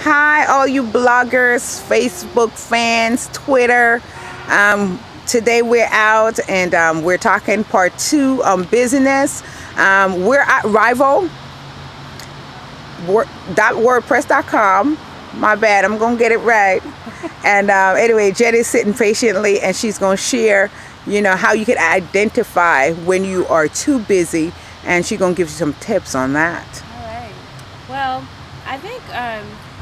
Hi, all you bloggers, Facebook fans, Twitter. Today we're out and we're talking part 2 on business. We're at Rhyvul, .wordpress.com. My bad, I'm going to get it right. And anyway, Jenny's sitting patiently and she's going to share, how you can identify when you are too busy. And she's going to give you some tips on that. All right. Well, I think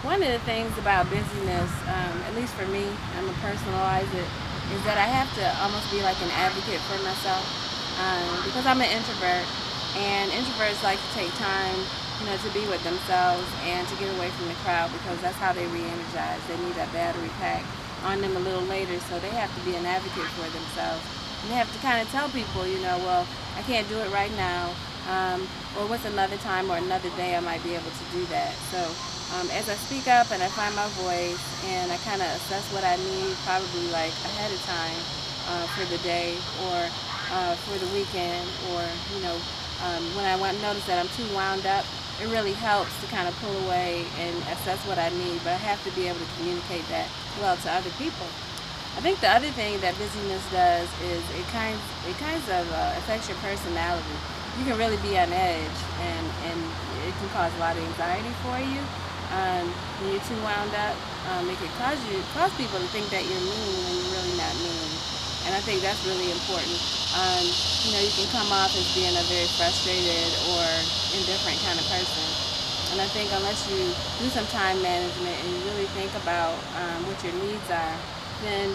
one of the things about busyness, at least for me, I'm going to personalize it, is that I have to almost be like an advocate for myself because I'm an introvert, and introverts like to take time, to be with themselves and to get away from the crowd because that's how they re-energize. They need that battery pack on them a little later, so they have to be an advocate for themselves. And they have to kind of tell people, well, I can't do it right now, or what's another time or another day I might be able to do that. So as I speak up and I find my voice and I kind of assess what I need probably like ahead of time for the day or for the weekend, or when I notice that I'm too wound up, it really helps to kind of pull away and assess what I need, but I have to be able to communicate that well to other people. I think the other thing that busyness does is it kinds of affects your personality. You can really be on edge, and it can cause a lot of anxiety for you. When you're too wound up, it can cause people to think that you're mean when you're really not mean. And I think that's really important. You can come off as being a very frustrated or indifferent kind of person. And I think unless you do some time management and you really think about what your needs are, then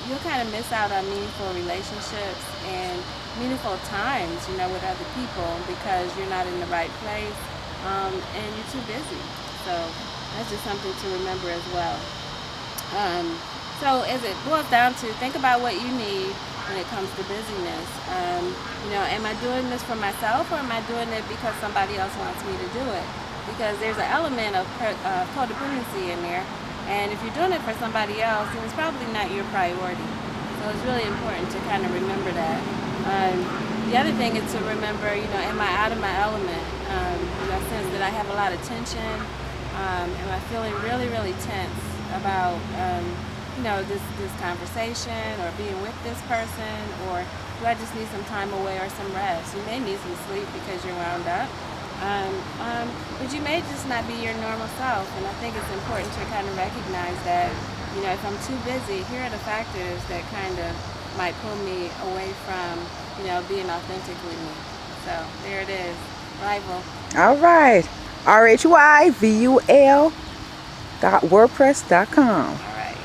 you'll kind of miss out on meaningful relationships and meaningful times, with other people because you're not in the right place and you're too busy. So that's just something to remember as well. So as it boils down to, think about what you need when it comes to busyness. Am I doing this for myself, or am I doing it because somebody else wants me to do it? Because there's an element of codependency in there. And if you're doing it for somebody else, then it's probably not your priority. So it's really important to kind of remember that. The other thing is to remember, am I out of my element? I sense that I have a lot of tension. Am I feeling really, really tense about this conversation or being with this person, or do I just need some time away or some rest? You may need some sleep because you're wound up, but you may just not be your normal self. And I think it's important to kind of recognize that, if I'm too busy, here are the factors that kind of might pull me away from, being authentically me. So there it is, Rhyvul. All right. RHYVUL.wordpress.com. All right.